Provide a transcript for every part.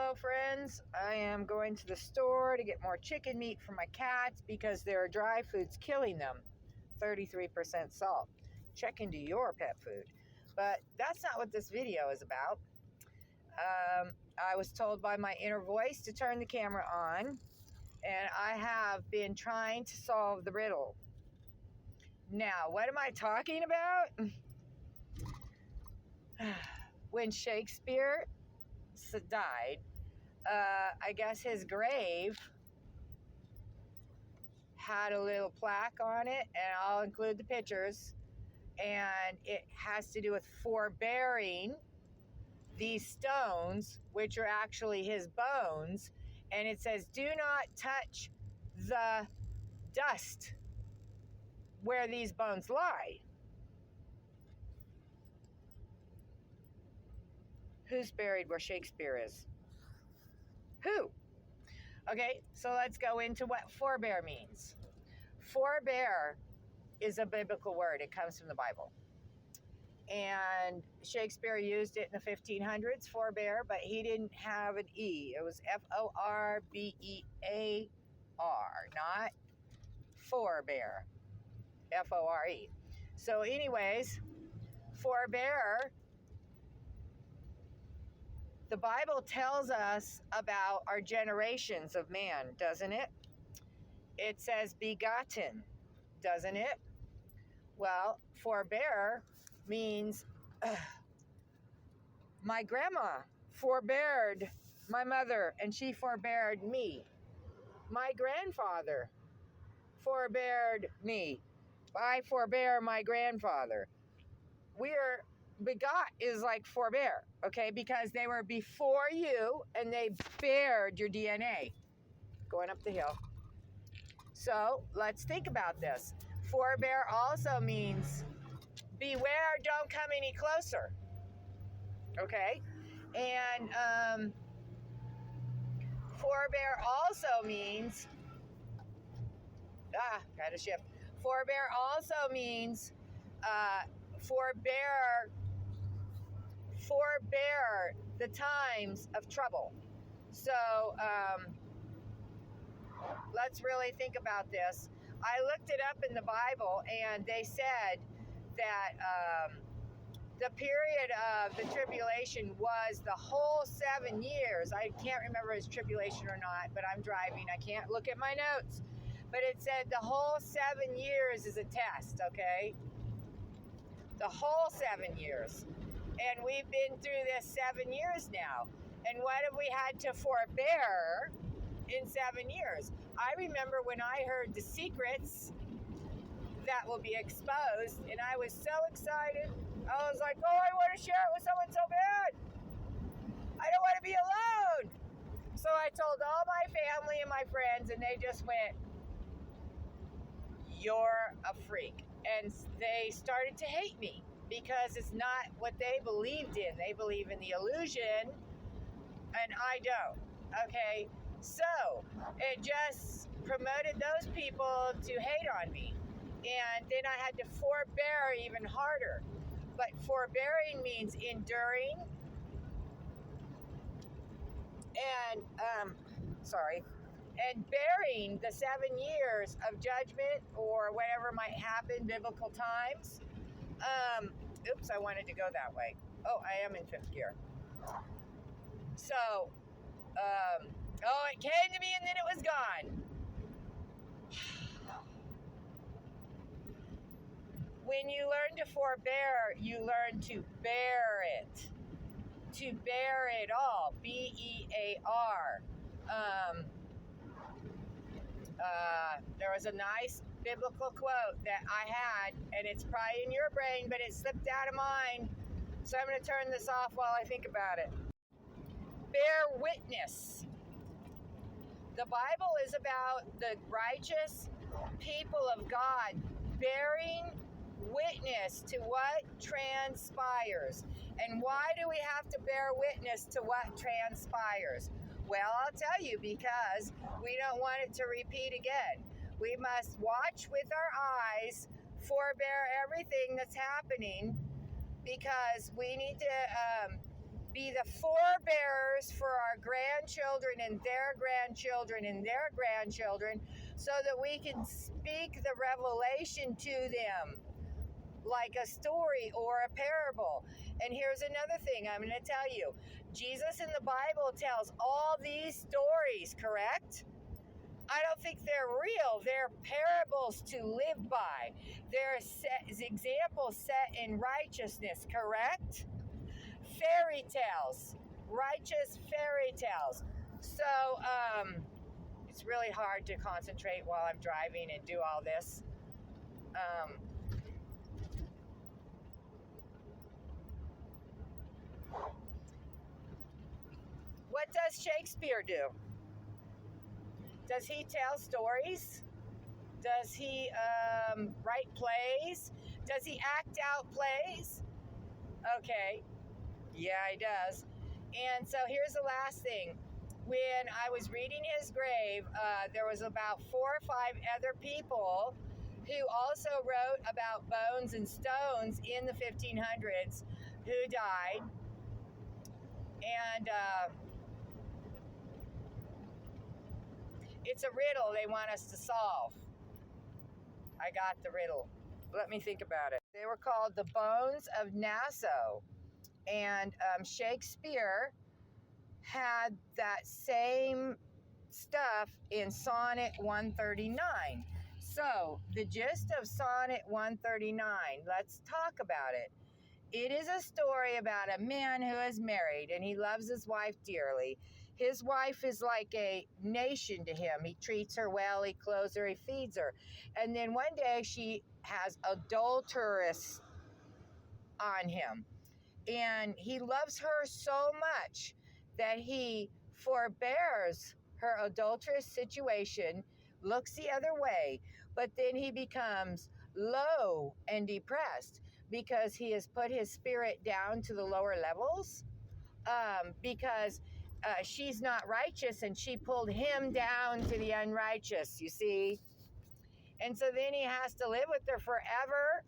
Hello friends, I am going to the store to get more chicken meat for my cats because their dry food's killing them. 33% salt. Check into your pet food. But that's not what this video is about. I was told by my inner voice to turn the camera on, and I have been trying to solve the riddle. Now, what am I talking about? When Shakespeare died, I guess his grave had a little plaque on it, and I'll include the pictures, and it has to do with forbearing these stones, which are actually his bones, and it says, do not touch the dust where these bones lie. Who's buried where Shakespeare is? Who? Okay, so let's go into what forbear means. Forbear is a biblical word. It comes from the Bible. And Shakespeare used it in the 1500s, forbear, but he didn't have an E. It was Forbear, not forbear, Fore. So anyways, forbear, the Bible tells us about our generations of man, doesn't it? It says begotten, doesn't it? Well, forbear means my grandma forbeared my mother, and she forbeared me. My grandfather forbeared me. I forbear my grandfather. Begot is like forbear, okay? Because they were before you and they bared your DNA. Going up the hill. So let's think about this. Forbear also means beware, don't come any closer. Okay? And forbear also means, gotta shift. Forbear also means forbear the times of trouble. So let's really think about this. I looked it up in the Bible, and they said that the period of the tribulation was the whole 7 years. I can't remember if it's tribulation or not, but I'm driving. I can't look at my notes. But it said the whole 7 years is a test, okay? The whole 7 years. And we've been through this 7 years now. And what have we had to forbear in 7 years? I remember when I heard the secrets that will be exposed, and I was so excited. I was like, oh, I want to share it with someone so bad. I don't want to be alone. So I told all my family and my friends, and they just went, you're a freak. And they started to hate me because it's not what they believed in. They believe in the illusion, and I don't. Okay? So it just promoted those people to hate on me. And then I had to forbear even harder. But forbearing means enduring. And, and bearing the 7 years of judgment or whatever might happen, biblical times. Oops, I wanted to go that way. Oh, I am in fifth gear. So, it came to me and then it was gone. When you learn to forbear, you learn to bear it. To bear it all. B-E-A-R. There was a nice biblical quote that I had, and it's probably in your brain, but it slipped out of mine. So I'm going to turn this off while I think about it. Bear witness. The Bible is about the righteous people of God bearing witness to what transpires. And why do we have to bear witness to what transpires? Well, I'll tell you, because we don't want it to repeat again. We must watch with our eyes, forbear everything that's happening, because we need to be the forebearers for our grandchildren grandchildren and their grandchildren and their grandchildren, so that we can speak the revelation to them like a story or a parable. And here's another thing I'm going to tell you. Jesus in the Bible tells all these stories, correct? I don't think they're real. They're parables to live by. They're examples set in righteousness, correct? Fairy tales, righteous fairy tales. So it's really hard to concentrate while I'm driving and do all this. What does Shakespeare do? Does he tell stories? Does he write plays? Does he act out plays? Okay. Yeah, he does. And so here's the last thing. When I was reading his grave, there was about 4 or 5 other people who also wrote about bones and stones in the 1500s who died. And it's a riddle they want us to solve. I got the riddle. Let me think about it. They were called the Bones of Nassau. And Shakespeare had that same stuff in Sonnet 139. So the gist of Sonnet 139, let's talk about it. It is a story about a man who is married and he loves his wife dearly. His wife is like a nation to him. He treats her well, he clothes her, he feeds her. And then one day she has adulterous on him. And he loves her so much that he forbears her adulterous situation, looks the other way, but then he becomes low and depressed because he has put his spirit down to the lower levels, because she's not righteous and she pulled him down to the unrighteous, you see. And so then he has to live with her forever,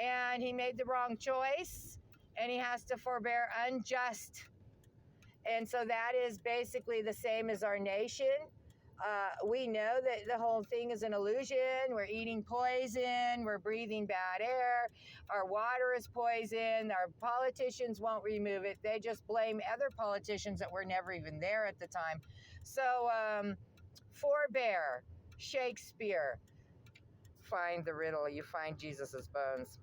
and he made the wrong choice, and he has to forbear unjust. And so that is basically the same as our nation. We know that the whole thing is an illusion. We're eating poison. We're breathing bad air. Our water is poison. Our politicians won't remove it. They just blame other politicians that were never even there at the time. So forbear, Shakespeare. Find the riddle. You find Jesus's bones.